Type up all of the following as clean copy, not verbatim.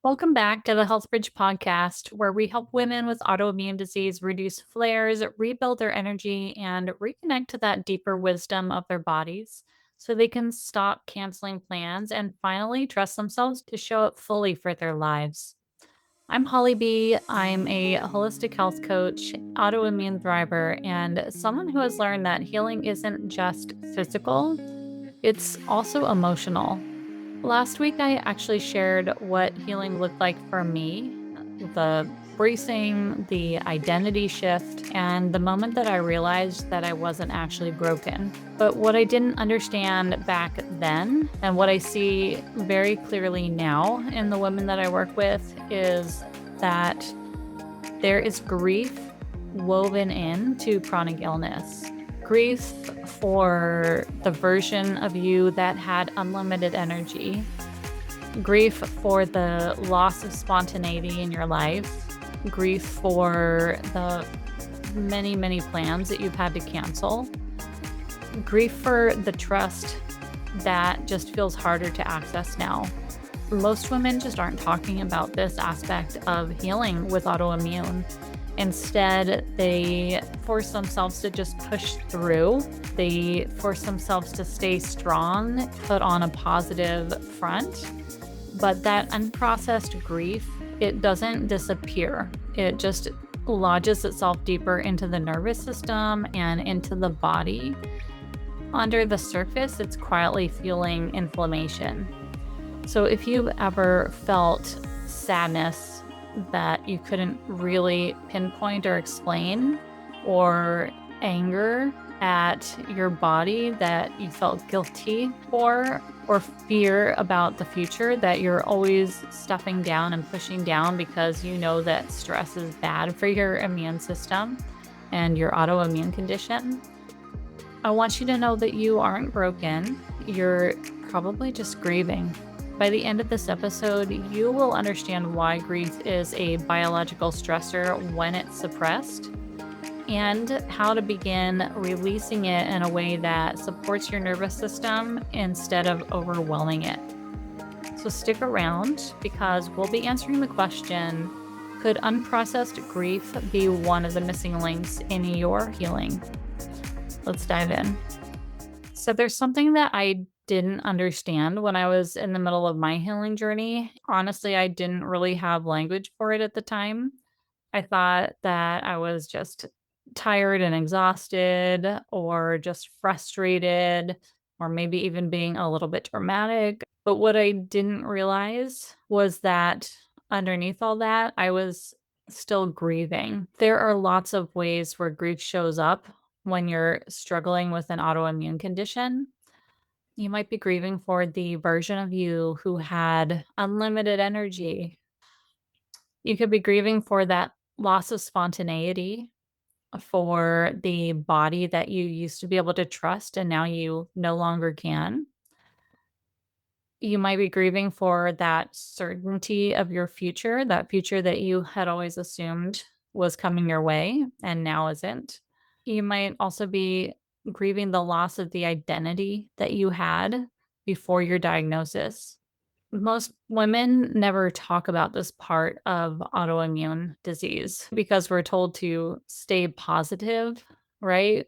Welcome back to the Health Bridge podcast, where we help women with autoimmune disease reduce flares, rebuild their energy, and reconnect to that deeper wisdom of their bodies so they can stop canceling plans and finally trust themselves to show up fully for their lives. I'm Holly B. I'm a holistic health coach, autoimmune thriver, and someone who has learned that healing isn't just physical, it's also emotional. Last week, I actually shared what healing looked like for me, the bracing, the identity shift, and the moment that I realized that I wasn't actually broken. But what I didn't understand back then, and what I see very clearly now in the women that I work with, is that there is grief woven into chronic illness. Grief for the version of you that had unlimited energy, grief for the loss of spontaneity in your life, grief for the many, many plans that you've had to cancel, grief for the trust that just feels harder to access now. Most women just aren't talking about this aspect of healing with autoimmune. Instead, they force themselves to just push through. They force themselves to stay strong, put on a positive front. But that unprocessed grief, it doesn't disappear. It just lodges itself deeper into the nervous system and into the body. Under the surface, it's quietly fueling inflammation. So if you've ever felt sadness that you couldn't really pinpoint or explain, or anger at your body that you felt guilty for, or fear about the future that you're always stuffing down and pushing down because you know that stress is bad for your immune system and your autoimmune condition, I want you to know that you aren't broken. You're probably just grieving. By the end of this episode, you will understand why grief is a biological stressor when it's suppressed, and how to begin releasing it in a way that supports your nervous system instead of overwhelming it. So stick around because we'll be answering the question, could unprocessed grief be one of the missing links in your healing? Let's dive in. So there's something that I didn't understand when I was in the middle of my healing journey. Honestly, I didn't really have language for it at the time. I thought that I was just tired and exhausted, or just frustrated, or maybe even being a little bit dramatic. But what I didn't realize was that underneath all that, I was still grieving. There are lots of ways where grief shows up when you're struggling with an autoimmune condition. You might be grieving for the version of you who had unlimited energy. You could be grieving for that loss of spontaneity, for the body that you used to be able to trust and now you no longer can. You might be grieving for that certainty of your future, that future that you had always assumed was coming your way and now isn't. You might also be grieving the loss of the identity that you had before your diagnosis. Most women never talk about this part of autoimmune disease because we're told to stay positive, right?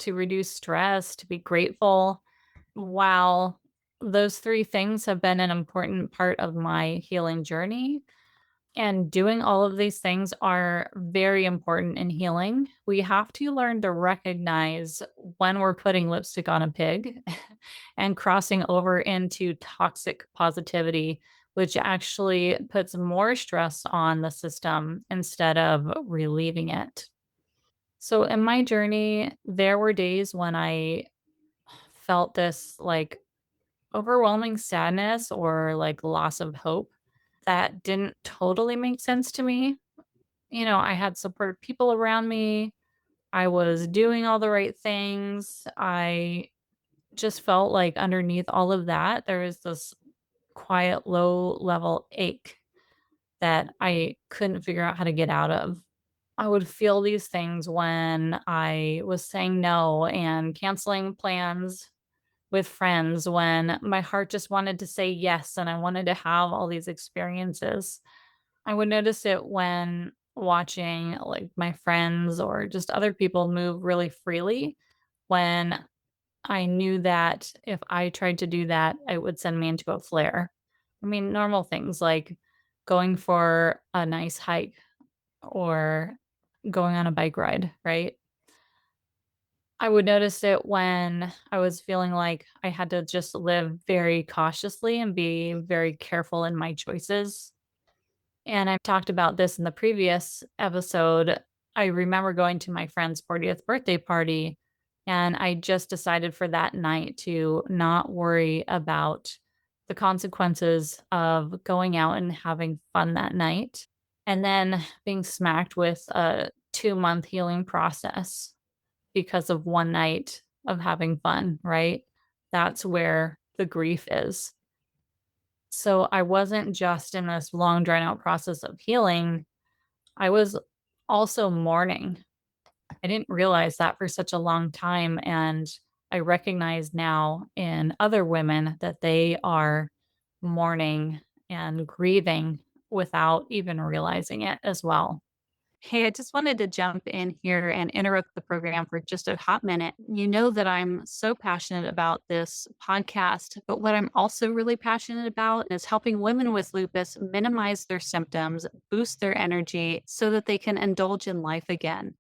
To reduce stress, to be grateful. While those three things have been an important part of my healing journey, and doing all of these things are very important in healing, we have to learn to recognize when we're putting lipstick on a pig and crossing over into toxic positivity, which actually puts more stress on the system instead of relieving it. So, in my journey, there were days when I felt this like overwhelming sadness or like loss of hope that didn't totally make sense to me. You know, I had supportive people around me. I was doing all the right things. I just felt like underneath all of that, there was this quiet, low level ache that I couldn't figure out how to get out of. I would feel these things when I was saying no and canceling plans with friends when my heart just wanted to say yes and I wanted to have all these experiences. I would notice it when watching like my friends or just other people move really freely when I knew that if I tried to do that, it would send me into a flare. I mean, normal things like going for a nice hike or going on a bike ride, right? I would notice it when I was feeling like I had to just live very cautiously and be very careful in my choices. And I've talked about this in the previous episode. I remember going to my friend's 40th birthday party, and I just decided for that night to not worry about the consequences of going out and having fun that night, and then being smacked with a 2-month healing process because of one night of having fun, right? That's where the grief is. So I wasn't just in this long drawn out process of healing, I was also mourning. I didn't realize that for such a long time, and I recognize now in other women that they are mourning and grieving without even realizing it as well. Hey, I just wanted to jump in here and interrupt the program for just a hot minute. You know that I'm so passionate about this podcast, but what I'm also really passionate about is helping women with lupus minimize their symptoms, boost their energy so that they can indulge in life again.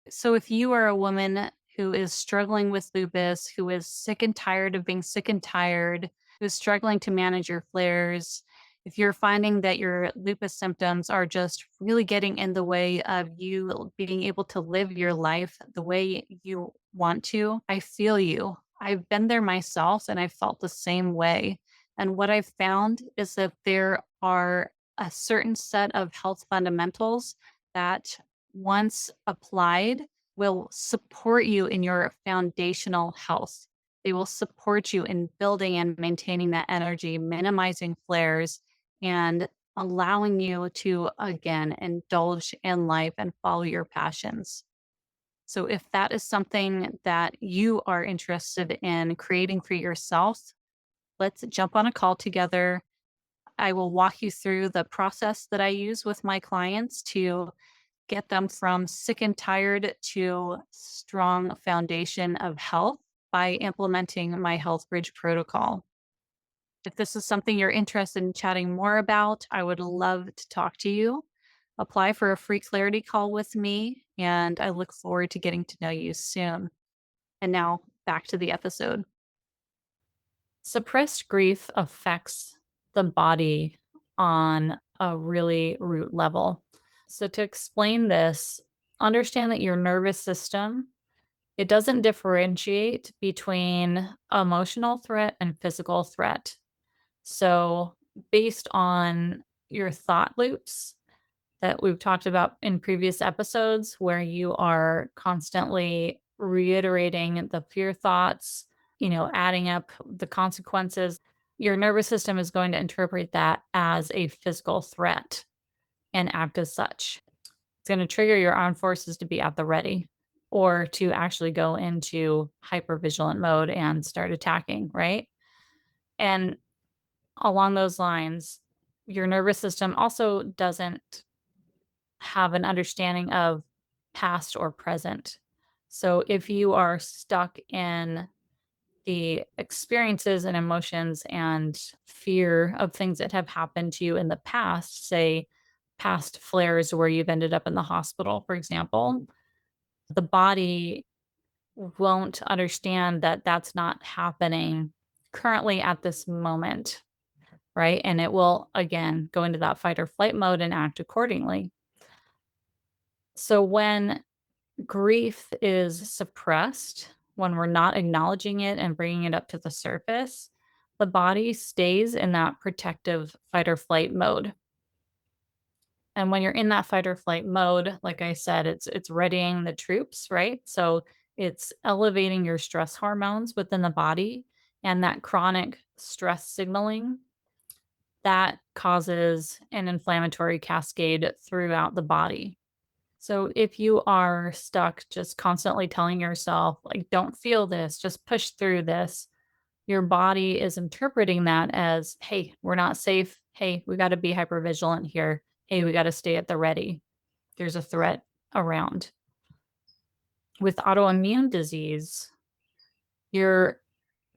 So, if you are a woman who is struggling with lupus, who is sick and tired of being sick and tired, who's struggling to manage your flares, if you're finding that your lupus symptoms are just really getting in the way of you being able to live your life the way you want to, I feel you. I've been there myself and I felt the same way. And what I've found is that there are a certain set of health fundamentals that once applied, will support you in your foundational health. They will support you in building and maintaining that energy, minimizing flares, and allowing you to, again, indulge in life and follow your passions. So, if that is something that you are interested in creating for yourself, let's jump on a call together. I will walk you through the process that I use with my clients to get them from sick and tired to strong foundation of health by implementing my health bridge protocol. If this is something you're interested in chatting more about, I would love to talk to you. Apply for a free clarity call with me, and I look forward to getting to know you soon. And now back to the episode. Suppressed grief affects the body on a really root level. So to explain this, understand that your nervous system, it doesn't differentiate between emotional threat and physical threat. So based on your thought loops that we've talked about in previous episodes where you are constantly reiterating the fear thoughts, adding up the consequences, your nervous system is going to interpret that as a physical threat and act as such. It's going to trigger your armed forces to be at the ready or to actually go into hypervigilant mode and start attacking, right? And along those lines, your nervous system also doesn't have an understanding of past or present. So if you are stuck in the experiences and emotions and fear of things that have happened to you in the past, say past flares where you've ended up in the hospital, for example, the body won't understand that that's not happening currently at this moment, right? And it will again go into that fight or flight mode and act accordingly. So when grief is suppressed, when we're not acknowledging it and bringing it up to the surface, the body stays in that protective fight or flight mode. And when you're in that fight or flight mode, like I said, it's readying the troops, right? So it's elevating your stress hormones within the body and that chronic stress signaling that causes an inflammatory cascade throughout the body. So if you are stuck just constantly telling yourself, like, don't feel this, just push through this, Your body is interpreting that as, hey, we're not safe. Hey, we got to be hypervigilant here. Hey, we got to stay at the ready. There's a threat around. With autoimmune disease, your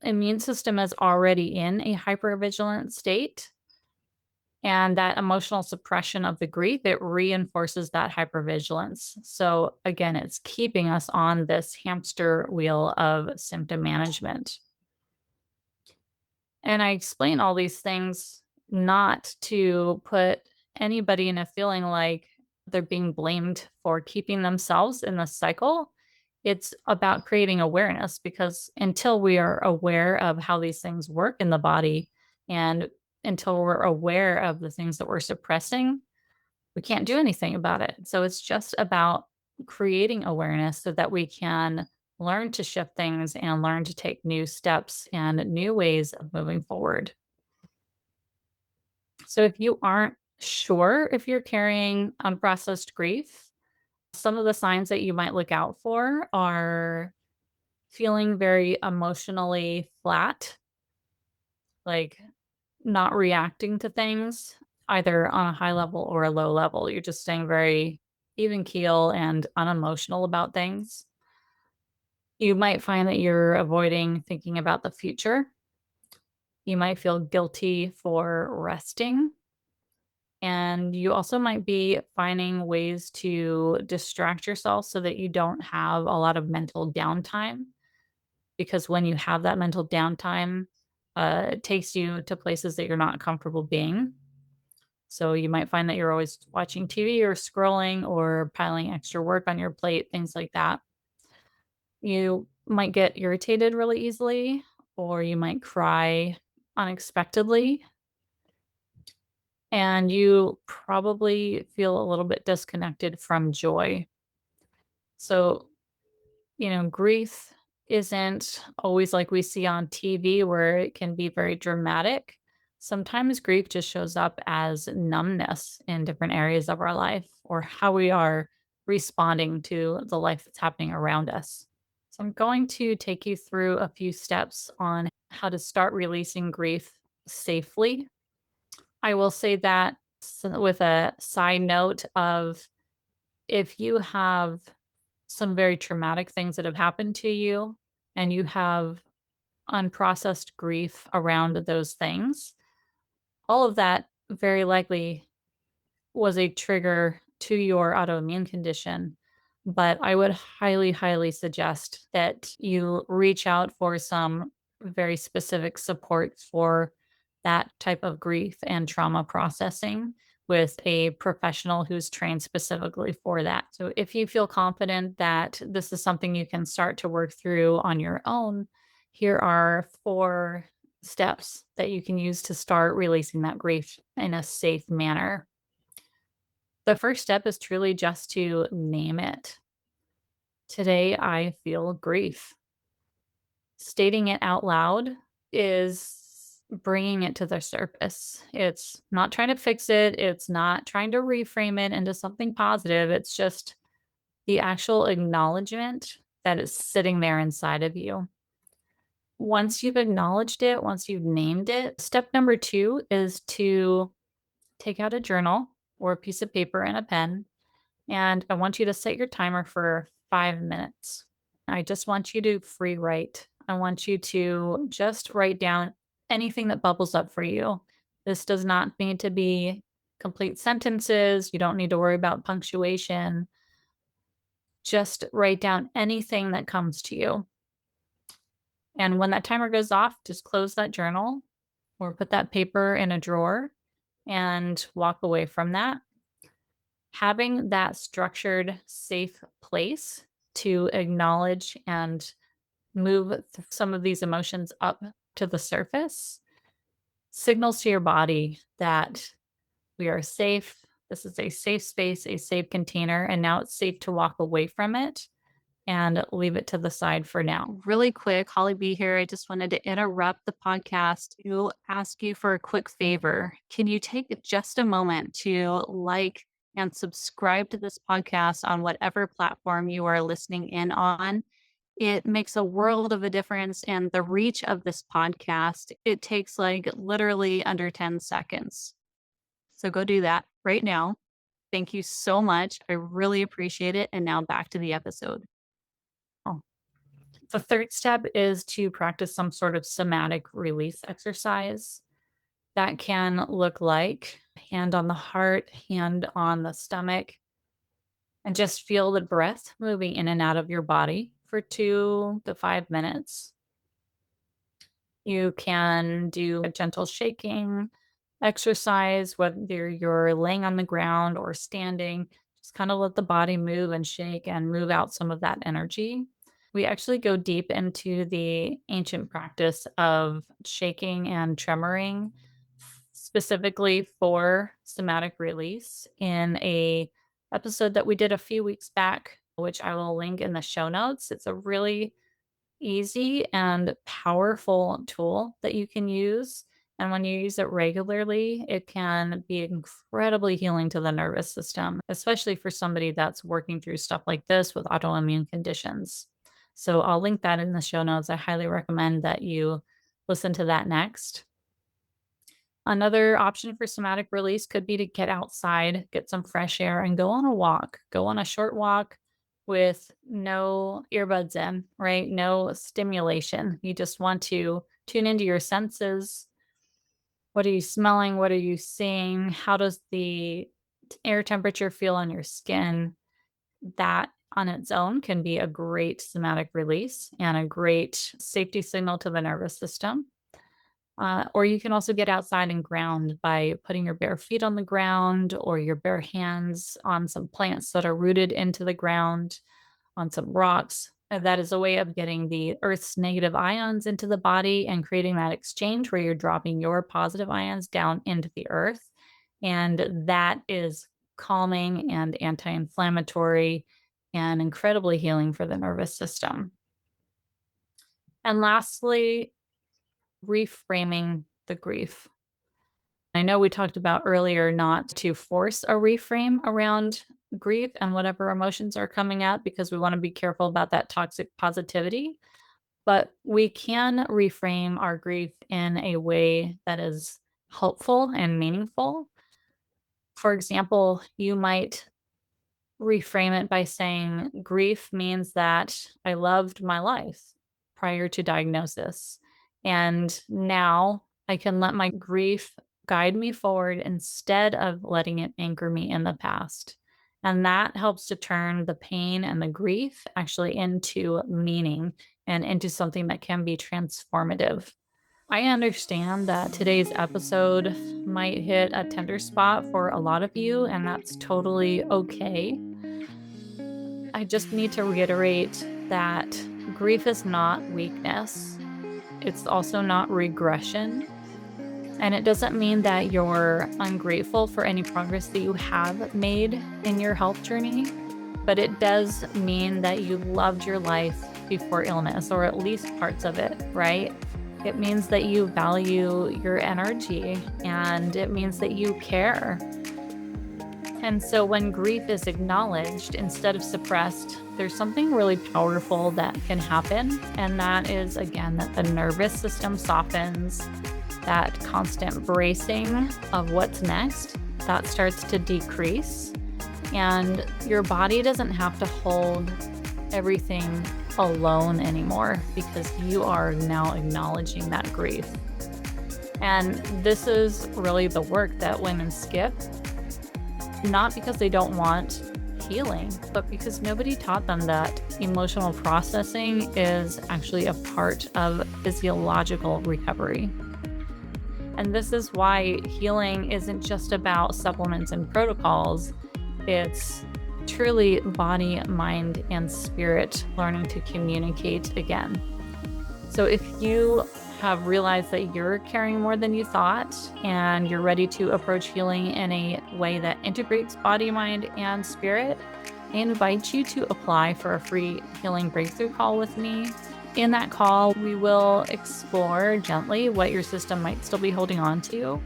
immune system is already in a hypervigilant state. And that emotional suppression of the grief, it reinforces that hypervigilance. So again, it's keeping us on this hamster wheel of symptom management. And I explain all these things not to put anybody in a feeling like they're being blamed for keeping themselves in the cycle. It's about creating awareness because until we are aware of how these things work in the body and until we're aware of the things that we're suppressing, we can't do anything about it. So it's just about creating awareness so that we can learn to shift things and learn to take new steps and new ways of moving forward. So if you aren't sure if you're carrying unprocessed grief, some of the signs that you might look out for are feeling very emotionally flat, like not reacting to things either on a high level or a low level. You're just staying very even keel and unemotional about things. You might find that you're avoiding thinking about the future. You might feel guilty for resting. And you also might be finding ways to distract yourself so that you don't have a lot of mental downtime. Because when you have that mental downtime, it takes you to places that you're not comfortable being. So you might find that you're always watching TV or scrolling or piling extra work on your plate, things like that. You might get irritated really easily, or you might cry unexpectedly, and you probably feel a little bit disconnected from joy. So, grief isn't always like we see on TV where it can be very dramatic. Sometimes grief just shows up as numbness in different areas of our life or how we are responding to the life that's happening around us. So, I'm going to take you through a few steps on how to start releasing grief safely. I will say that with a side note of if you have some very traumatic things that have happened to you and you have unprocessed grief around those things, all of that very likely was a trigger to your autoimmune condition. But I would highly, highly suggest that you reach out for some very specific support for that type of grief and trauma processing with a professional who's trained specifically for that. So, if you feel confident that this is something you can start to work through on your own, here are 4 steps that you can use to start releasing that grief in a safe manner. The first step is truly just to name it. Today, I feel grief. Stating it out loud is bringing it to the surface. It's not trying to fix it, it's not trying to reframe it into something positive. It's just the actual acknowledgement that it's sitting there inside of you. Once you've acknowledged it, once you've named it, step number 2 is to take out a journal or a piece of paper and a pen. And I want you to set your timer for 5 minutes. I just want you to free write. I want you to just write down anything that bubbles up for you. This does not need to be complete sentences. You don't need to worry about punctuation. Just write down anything that comes to you. And when that timer goes off, just close that journal or put that paper in a drawer and walk away from that. Having that structured, safe place to acknowledge and move some of these emotions up to the surface signals to your body that we are safe. This is a safe space, a safe container, and now it's safe to walk away from it and leave it to the side for now. Really quick, Holly B here. I just wanted to interrupt the podcast to ask you for a quick favor. Can you take just a moment to like and subscribe to this podcast on whatever platform you are listening in on? It makes a world of a difference, and the reach of this podcast, it takes, like, literally under 10 seconds. So go do that right now. Thank you so much. I really appreciate it, and now back to the episode. Oh. The third step is to practice some sort of somatic release exercise. That can look like hand on the heart, hand on the stomach, and just feel the breath moving in and out of your body for 2 to 5 minutes. You can do a gentle shaking exercise, whether you're laying on the ground or standing. Just kind of let the body move and shake and move out some of that energy. We actually go deep into the ancient practice of shaking and tremoring, specifically for somatic release in a episode that we did a few weeks back, which I will link in the show notes. It's a really easy and powerful tool that you can use. And when you use it regularly, it can be incredibly healing to the nervous system, especially for somebody that's working through stuff like this with autoimmune conditions. So I'll link that in the show notes. I highly recommend that you listen to that next. Another option for somatic release could be to get outside, get some fresh air, and go on a walk. Go on a short walk with no earbuds in, right? No stimulation. You just want to tune into your senses. What are you smelling? What are you seeing? How does the air temperature feel on your skin? That on its own can be a great somatic release and a great safety signal to the nervous system. Or you can also get outside and ground by putting your bare feet on the ground or your bare hands on some plants that are rooted into the ground, on some rocks. That is a way of getting the Earth's negative ions into the body and creating that exchange where you're dropping your positive ions down into the Earth. And that is calming and anti inflammatory and incredibly healing for the nervous system. And lastly, reframing the grief. I know we talked about earlier not to force a reframe around grief and whatever emotions are coming up because we want to be careful about that toxic positivity. But we can reframe our grief in a way that is helpful and meaningful. For example, you might reframe it by saying, grief means that I loved my life prior to diagnosis. And now I can let my grief guide me forward instead of letting it anchor me in the past. And that helps to turn the pain and the grief actually into meaning and into something that can be transformative. I understand that today's episode might hit a tender spot for a lot of you, and that's totally okay. I just need to reiterate that grief is not weakness. It's also not regression. And it doesn't mean that you're ungrateful for any progress that you have made in your health journey, but it does mean that you loved your life before illness, or at least parts of it, right? It means that you value your energy and it means that you care. And so when grief is acknowledged instead of suppressed, there's something really powerful that can happen. And that is, again, that the nervous system softens, that constant bracing of what's next, that starts to decrease. And your body doesn't have to hold everything alone anymore because you are now acknowledging that grief. And this is really the work that women skip, not because they don't want healing, but because nobody taught them that emotional processing is actually a part of physiological recovery. And this is why healing isn't just about supplements and protocols. It's truly body, mind, and spirit learning to communicate again. So if you have realized that you're carrying more than you thought and you're ready to approach healing in a way that integrates body, mind, and spirit, I invite you to apply for a free healing breakthrough call with me. In that call, we will explore gently what your system might still be holding on to,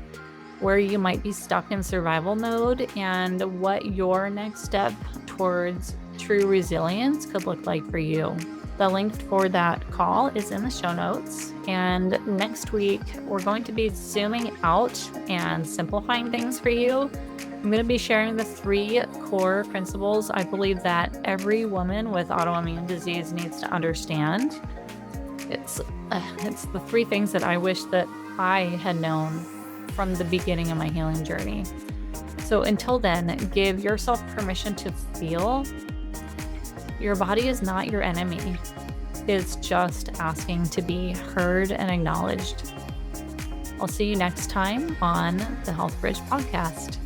where you might be stuck in survival mode, and what your next step towards true resilience could look like for you. The link for that call is in the show notes. And next week, we're going to be zooming out and simplifying things for you. I'm going to be sharing the 3 core principles I believe that every woman with autoimmune disease needs to understand. It's the 3 things that I wish that I had known from the beginning of my healing journey. So until then, give yourself permission to feel. Your body is not your enemy. It's just asking to be heard and acknowledged. I'll see you next time on the Health Bridge podcast.